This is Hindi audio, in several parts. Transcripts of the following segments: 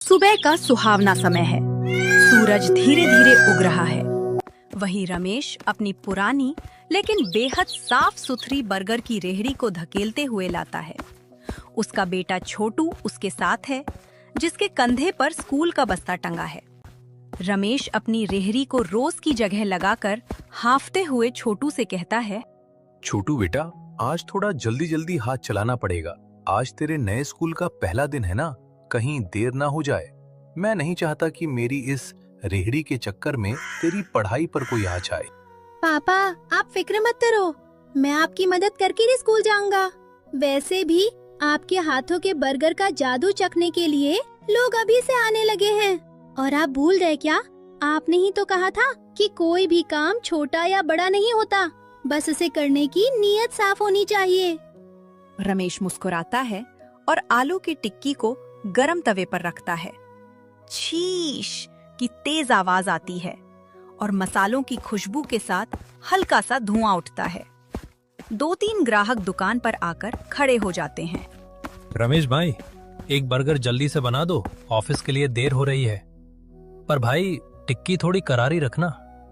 सुबह का सुहावना समय है। सूरज धीरे धीरे उग रहा है। वहीं रमेश अपनी पुरानी लेकिन बेहद साफ सुथरी बर्गर की रेहड़ी को धकेलते हुए लाता है। उसका बेटा छोटू उसके साथ है, जिसके कंधे पर स्कूल का बस्ता टंगा है। रमेश अपनी रेहड़ी को रोज की जगह लगाकर हांफते हुए छोटू से कहता है, छोटू बेटा, आज थोड़ा जल्दी जल्दी हाथ चलाना पड़ेगा। आज तेरे नए स्कूल का पहला दिन है ना, कहीं देर ना हो जाए। मैं नहीं चाहता कि मेरी इस रेहड़ी के चक्कर में तेरी पढ़ाई पर कोई आँच आए। पापा, आप फिक्र मत करो, मैं आपकी मदद करके ही स्कूल जाऊंगा। वैसे भी आपके हाथों के बर्गर का जादू चखने के लिए लोग अभी से आने लगे हैं। और आप भूल गए क्या? आपने ही तो कहा था कि कोई भी काम छोटा या बड़ा नहीं होता, बस उसे करने की नीयत साफ होनी चाहिए। रमेश मुस्कुराता है और आलू की टिक्की को गरम तवे पर रखता है। शीश की तेज आवाज आती है और मसालों की खुशबू के साथ हल्का सा धुआं उठता है। 2-3 ग्राहक दुकान पर आकर खड़े हो जाते हैं। रमेश भाई, एक बर्गर जल्दी से बना दो, ऑफिस के लिए देर हो रही है। पर भाई, टिक्की थोड़ी करारी रखना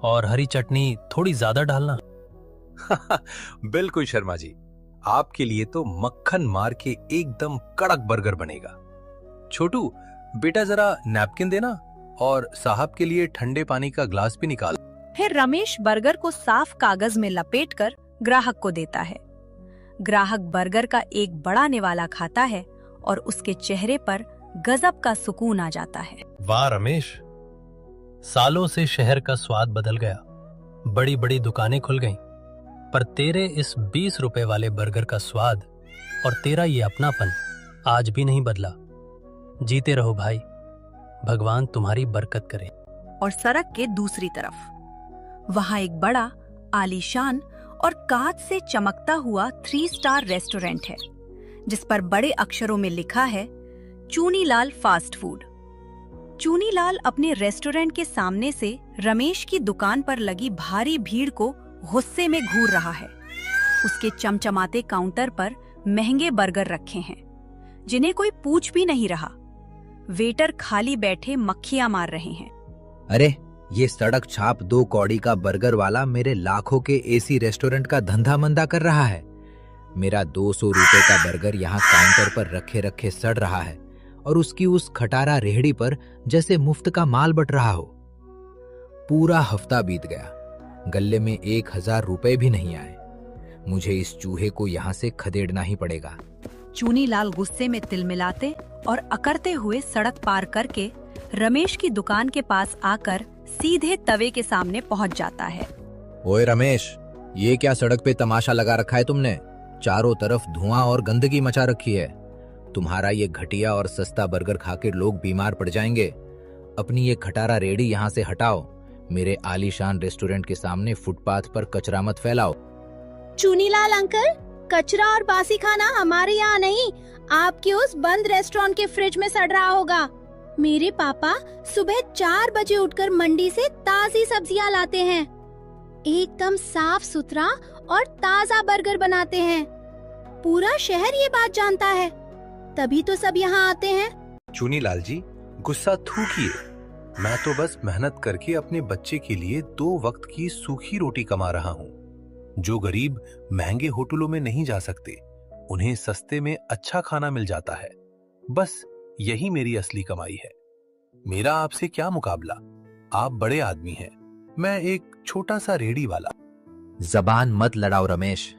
और हरी चटनी थोड़ी ज्यादा डालना। बिल्कुल शर्मा जी, आपके लिए तो मक्खन मार के एकदम कड़क बर्गर बनेगा। छोटू बेटा, जरा नैपकिन देना और साहब के लिए ठंडे पानी का ग्लास भी निकाल। फिर रमेश बर्गर को साफ कागज में लपेटकर ग्राहक को देता है। ग्राहक बर्गर का एक बड़ा निवाला खाता है और उसके चेहरे पर गजब का सुकून आ जाता है। वाह रमेश, सालों से शहर का स्वाद बदल गया, बड़ी बड़ी दुकानें खुल गईं, पर तेरे इस 20 रुपए वाले बर्गर का स्वाद और तेरा ये अपनापन आज भी नहीं बदला। जीते रहो भाई, भगवान तुम्हारी बरकत करे। और सड़क के दूसरी तरफ वहां एक बड़ा आलीशान और कांच से चमकता हुआ 3 स्टार रेस्टोरेंट है, जिस पर बड़े अक्षरों में लिखा है चूनीलाल फास्ट फूड। चूनीलाल अपने रेस्टोरेंट के सामने से रमेश की दुकान पर लगी भारी भीड़ को गुस्से में घूर रहा है। उसके चमचमाते काउंटर पर महंगे बर्गर रखे हैं, जिन्हें कोई पूछ भी नहीं रहा। वेटर खाली बैठे मक्खियां मार रहे हैं। अरे, ये सड़क छाप 2 कौड़ी का बर्गर वाला मेरे लाखों के एसी रेस्टोरेंट का धंधा मंदा कर रहा है। मेरा 200 रुपए का बर्गर यहाँ काउंटर पर रखे रखे सड़ रहा है और उसकी उस खटारा रेहड़ी पर जैसे मुफ्त का माल बट रहा हो। पूरा हफ्ता बीत गया, गल्ले में 1000 रुपए भी नहीं आए। मुझे इस चूहे को यहाँ से खदेड़ना ही पड़ेगा। चूनीलाल गुस्से में तिलमिलाते और अकड़ते हुए सड़क पार करके रमेश की दुकान के पास आकर सीधे तवे के सामने पहुंच जाता है। ओए रमेश, ये क्या सड़क पे तमाशा लगा रखा है तुमने? चारों तरफ धुआं और गंदगी मचा रखी है। तुम्हारा ये घटिया और सस्ता बर्गर खाकर लोग बीमार पड़ जाएंगे। अपनी ये खटारा रेहड़ी यहाँ से हटाओ। मेरे आलीशान रेस्टोरेंट के सामने फुटपाथ पर कचरा मत फैलाओ। चूनीलाल अंकल, कचरा और बासी खाना हमारे यहाँ नहीं, आपके उस बंद रेस्टोरेंट के फ्रिज में सड़ रहा होगा। मेरे पापा सुबह 4 बजे उठकर मंडी से ताजी सब्जियां लाते हैं, एकदम साफ सुथरा और ताजा बर्गर बनाते हैं। पूरा शहर ये बात जानता है, तभी तो सब यहाँ आते हैं। चूनीलाल जी, गुस्सा थूकिए। मैं तो बस मेहनत करके अपने बच्चे के लिए 2 वक्त की सूखी रोटी कमा रहा हूँ। जो गरीब महंगे होटलों में नहीं जा सकते, उन्हें सस्ते में अच्छा खाना मिल जाता है। बस यही मेरी असली कमाई है। मेरा आपसे क्या मुकाबला? आप बड़े आदमी हैं, मैं एक छोटा सा रेहड़ी वाला। जबान मत लड़ाओ रमेश।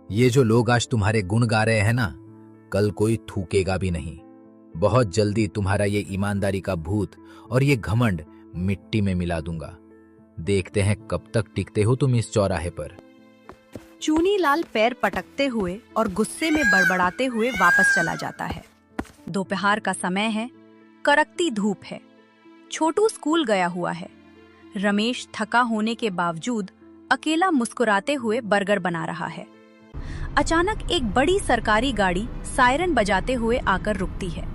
ये जो लोग आज तुम्हारे गुण गा रहे हैं ना, कल कोई थूकेगा भी नहीं। बहुत जल्दी तुम्हारा ये ईमानदारी का भूत और ये घमंड मिट्टी में मिला दूंगा। देखते हैं कब तक टिकते हो तुम इस चौराहे पर। चूनीलाल पैर पटकते हुए और गुस्से में बड़बड़ाते हुए वापस चला जाता है। दोपहर का समय है, कड़कती धूप है। छोटू स्कूल गया हुआ है। रमेश थका होने के बावजूद अकेला मुस्कुराते हुए बर्गर बना रहा है। अचानक एक बड़ी सरकारी गाड़ी सायरन बजाते हुए आकर रुकती है।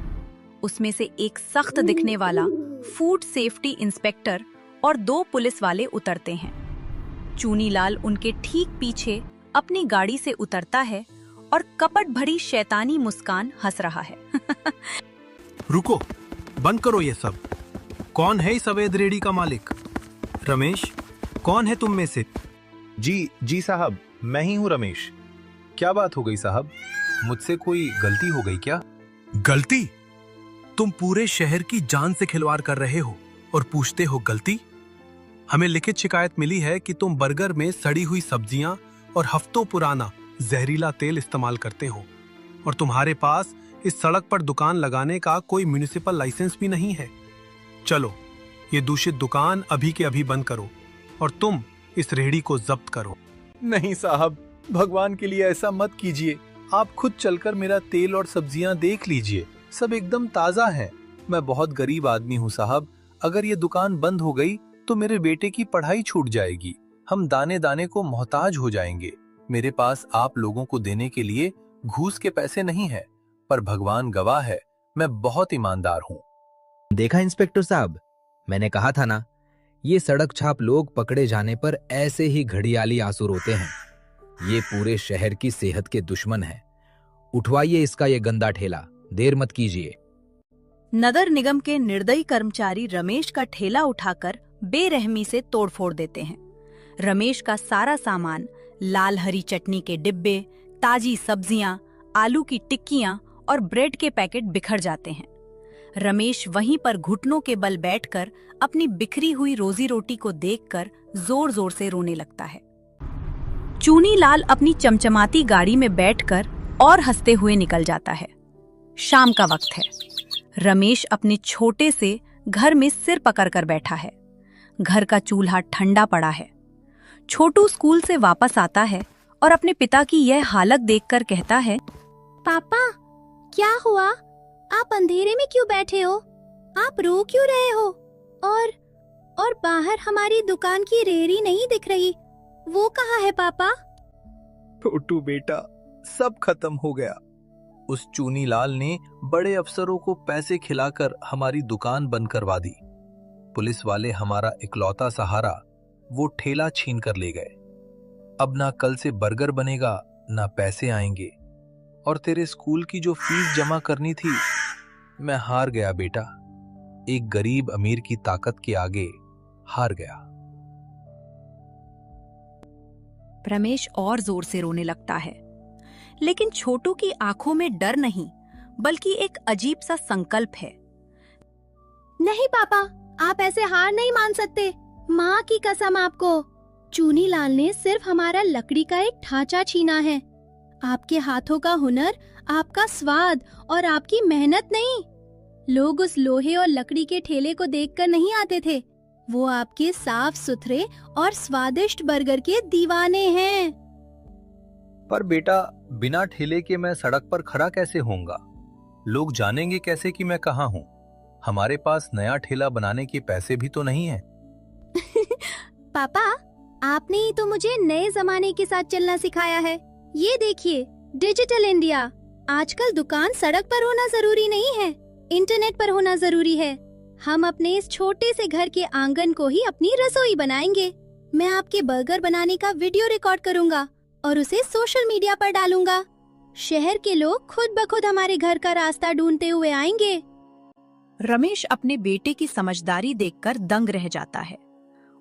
उसमें से एक सख्त दिखने वाला फूड सेफ्टी इंस्पेक्टर और 2 पुलिस वाले उतरते हैं। चूनीलाल उनके ठीक पीछे अपनी गाड़ी से उतरता है और कपट भरी शैतानी मुस्कान हंस रहा है। रुको, बंद करो ये सब। कौन है इस अवैध रेहड़ी का मालिक? रमेश, कौन है तुम में से? जी साहब, मैं ही हूँ रमेश। क्या बात हो गई साहब? मुझसे कोई गलती हो गई क्या? गलती? तुम पूरे शहर की जान से खिलवाड़ कर रहे हो और पूछते हो गलती? हमें लिखित शिकायत मिली है कि तुम बर्गर में सड़ी हुई सब्जियां और हफ्तों पुराना जहरीला तेल इस्तेमाल करते हो और तुम्हारे पास इस सड़क पर दुकान लगाने का कोई म्युनिसिपल लाइसेंस भी नहीं है। चलो, ये दूषित दुकान अभी के अभी बंद करो और तुम इस रेहड़ी को जब्त करो। नहीं साहब, भगवान के लिए ऐसा मत कीजिए। आप खुद चलकर मेरा तेल और सब्जियां देख लीजिए, सब एकदम ताजा है। मैं बहुत गरीब आदमी हूँ साहब। अगर ये दुकान बंद हो गई तो मेरे बेटे की पढ़ाई छूट जाएगी। हम दाने दाने को मोहताज हो जाएंगे। मेरे पास आप लोगों को देने के लिए घूस के पैसे नहीं है, पर भगवान गवाह है, मैं बहुत ईमानदार हूँ। देखा इंस्पेक्टर साहब, मैंने कहा था ना, ये सड़क छाप लोग पकड़े जाने पर ऐसे ही घड़ियाली आंसू रोते हैं। ये पूरे शहर की सेहत के दुश्मन हैं। उठवाइए इसका ये गंदा ठेला, देर मत कीजिए। नगर निगम के निर्दयी कर्मचारी रमेश का ठेला उठाकर बेरहमी से तोड़फोड़ देते हैं। रमेश का सारा सामान, लाल हरी चटनी के डिब्बे, ताजी सब्जियां, आलू की टिक्कियां और ब्रेड के पैकेट बिखर जाते हैं। रमेश वहीं पर घुटनों के बल बैठकर अपनी बिखरी हुई रोजी रोटी को देखकर जोर जोर से रोने लगता है। चूनी लाल अपनी चमचमाती गाड़ी में बैठकर और हंसते हुए निकल जाता है। शाम का वक्त है। रमेश अपने छोटे से घर में सिर पकड़कर बैठा है। घर का चूल्हा ठंडा पड़ा है। छोटू स्कूल से वापस आता है और अपने पिता की यह हालत देखकर कहता है, पापा, क्या हुआ? आप अंधेरे में क्यों बैठे हो? आप रो क्यों रहे हो? और बाहर हमारी दुकान की रेहड़ी नहीं दिख रही, वो कहाँ है पापा? छोटू बेटा, सब खत्म हो गया। उस चूनी लाल ने बड़े अफसरों को पैसे खिलाकर हमारी दुकान बंद करवा दी। पुलिस वाले हमारा इकलौता सहारा, वो ठेला छीन कर ले गए। अब ना कल से बर्गर बनेगा, ना पैसे आएंगे। और तेरे स्कूल की जो फीस जमा करनी थी, मैं हार गया बेटा। एक गरीब अमीर की ताकत के आगे हार गया। रमेश और जोर से रोने लगता है, लेकिन छोटू की आंखों में डर नहीं, बल्कि एक अजीब सा संकल्प है। नहीं पापा, आप ऐसे हार नहीं मान सकते। माँ की कसम आपको, चूनी लाल ने सिर्फ हमारा लकड़ी का एक ढांचा छीना है। आपके हाथों का हुनर, आपका स्वाद और आपकी मेहनत नहीं। लोग उस लोहे और लकड़ी के ठेले को देखकर नहीं आते थे, वो आपके साफ सुथरे और स्वादिष्ट बर्गर के दीवाने हैं। पर बेटा, बिना ठेले के मैं सड़क पर खड़ा कैसे होऊंगा? लोग जानेंगे कैसे कि मैं कहाँ हूँ? हमारे पास नया ठेला बनाने के पैसे भी तो नहीं है। पापा, आपने ही तो मुझे नए जमाने के साथ चलना सिखाया है। ये देखिए, डिजिटल इंडिया। आजकल दुकान सड़क पर होना जरूरी नहीं है, इंटरनेट पर होना जरूरी है। हम अपने इस छोटे से घर के आंगन को ही अपनी रसोई बनाएंगे। मैं आपके बर्गर बनाने का वीडियो रिकॉर्ड करूंगा और उसे सोशल मीडिया पर डालूंगा। शहर के लोग खुद ब खुद हमारे घर का रास्ता ढूंढते हुए आएंगे। रमेश अपने बेटे की समझदारी देखकर दंग रह जाता है।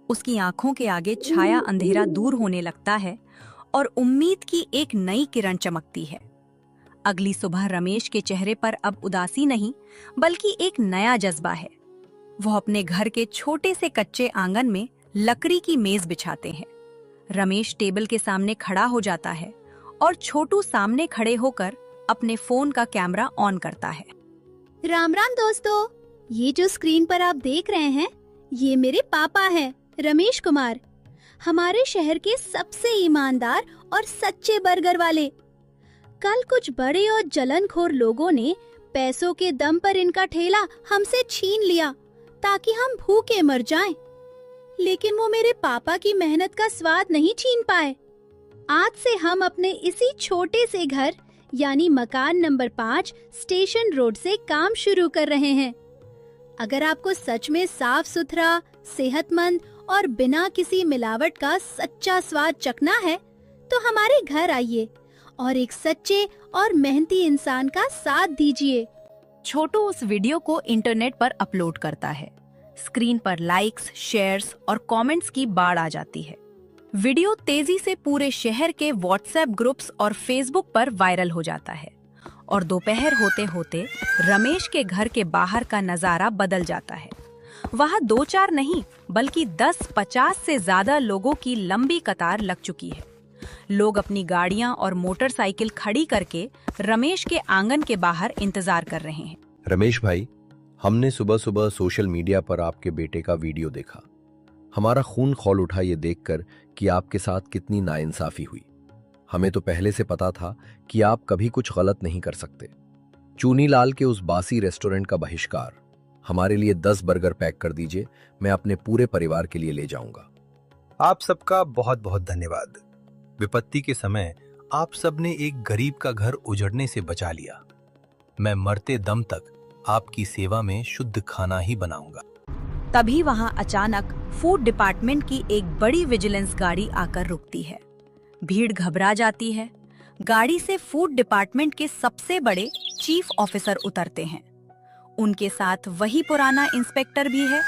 उसकी आंखों के आगे छाया अंधेरा दूर होने लगता है और उम्मीद की एक नई किरण चमकती है। अगली सुबह रमेश के चेहरे पर अब उदासी नहीं, बल्कि एक नया जज्बा है। वो अपने घर के छोटे से कच्चे आंगन में लकड़ी की मेज बिछाते हैं। रमेश टेबल के सामने खड़ा हो जाता है और छोटू सामने खड़े होकर अपने फोन का कैमरा ऑन करता है। राम राम दोस्तों, ये जो स्क्रीन पर आप देख रहे हैं, ये मेरे पापा हैं, रमेश कुमार, हमारे शहर के सबसे ईमानदार और सच्चे बर्गर वाले। कल कुछ बड़े और जलनखोर लोगों ने पैसों के दम पर इनका ठेला हमसे छीन लिया ताकि हम भूखे मर जाएं। लेकिन वो मेरे पापा की मेहनत का स्वाद नहीं छीन पाए। आज से हम अपने इसी छोटे से घर यानी मकान नंबर 5 स्टेशन रोड से काम शुरू कर रहे हैं। अगर आपको सच में साफ सुथरा, सेहतमंद और बिना किसी मिलावट का सच्चा स्वाद चखना है, तो हमारे घर आइए और एक सच्चे और मेहनती इंसान का साथ दीजिए। छोटू उस वीडियो को इंटरनेट पर अपलोड करता है। स्क्रीन पर लाइक्स, शेयर्स और कमेंट्स की बाढ़ आ जाती है। वीडियो तेजी से पूरे शहर के व्हाट्सएप ग्रुप्स और फेसबुक पर वायरल हो जाता है और दोपहर होते होते रमेश के घर के बाहर का नजारा बदल जाता है। वहां 2-4 नहीं बल्कि 10-50 से ज्यादा लोगों की लंबी कतार लग चुकी है। लोग अपनी गाड़ियां और मोटरसाइकिल खड़ी करके रमेश के आंगन के बाहर इंतजार कर रहे हैं। रमेश भाई, हमने सुबह सुबह सोशल मीडिया पर आपके बेटे का वीडियो देखा। हमारा खून खौल उठा ये देखकर कि आपके साथ कितनी नाइंसाफी हुई। हमें तो पहले से पता था कि आप कभी कुछ गलत नहीं कर सकते। चूनीलाल के उस बासी रेस्टोरेंट का बहिष्कार, हमारे लिए 10 बर्गर पैक कर दीजिए, मैं अपने पूरे परिवार के लिए ले जाऊंगा। आप सबका बहुत बहुत धन्यवाद। विपत्ति के समय आप सबने एक गरीब का घर उजड़ने से बचा लिया। मैं मरते दम तक आपकी सेवा में शुद्ध खाना ही बनाऊंगा। तभी वहां अचानक फूड डिपार्टमेंट की एक बड़ी विजिलेंस गाड़ी आकर रुकती है। भीड़ घबरा जाती है। गाड़ी से फूड डिपार्टमेंट के सबसे बड़े चीफ ऑफिसर उतरते हैं। उनके साथ वही पुराना इंस्पेक्टर भी है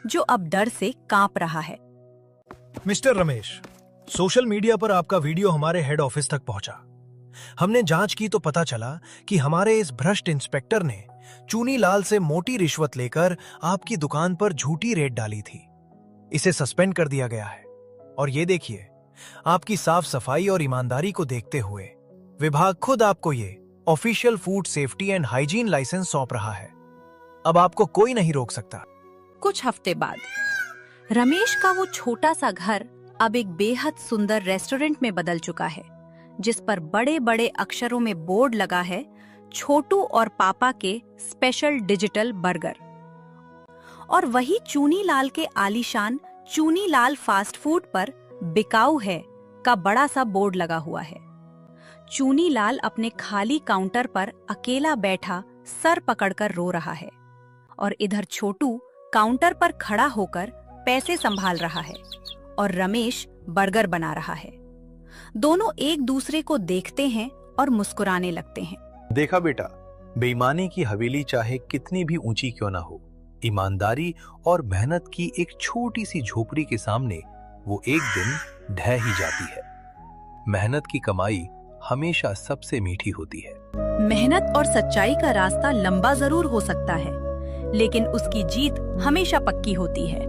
जो अब डर से कांप रहा है। मिस्टर रमेश, सोशल मीडिया पर आपका वीडियो हमारे हेड ऑफिस तक पहुंचा। हमने जांच की तो पता चला कि हमारे इस भ्रष्ट इंस्पेक्टर ने चूनीलाल से मोटी रिश्वत लेकर आपकी दुकान पर झूठी रेड डाली थी। इसे सस्पेंड कर दिया गया है। और ये देखिए, आपकी साफ सफाई और ईमानदारी को देखते हुए विभाग खुद आपको ये official food safety and hygiene licence सौंप रहा है। अब आपको कोई नहीं रोक सकता। कुछ हफ्ते बाद रमेश का वो छोटा सा घर अब एक बेहद सुंदर रेस्टोरेंट में बदल चुका है, जिस पर बड़े बड़े अक्षरों में बोर्ड लगा है, छोटू और पापा के स्पेशल डिजिटल बर्गर। और वही चूनीलाल के आलीशान चूनीलाल फास्ट फूड पर बिकाऊ है का बड़ा सा बोर्ड लगा हुआ है। चूनीलाल अपने खाली काउंटर पर अकेला बैठा सर पकड़कर रो रहा है और इधर छोटू काउंटर पर खड़ा होकर पैसे संभाल रहा है और रमेश बर्गर बना रहा है। दोनों एक दूसरे को देखते हैं और मुस्कुराने लगते हैं। देखा बेटा, बेईमानी की हवेली चाहे कितनी भी ऊंची क्यों ना हो, ईमानदारी और मेहनत की एक छोटी सी झोपड़ी के सामने वो एक दिन ढह ही जाती है। मेहनत की कमाई हमेशा सबसे मीठी होती है। मेहनत और सच्चाई का रास्ता लंबा जरूर हो सकता है, लेकिन उसकी जीत हमेशा पक्की होती है।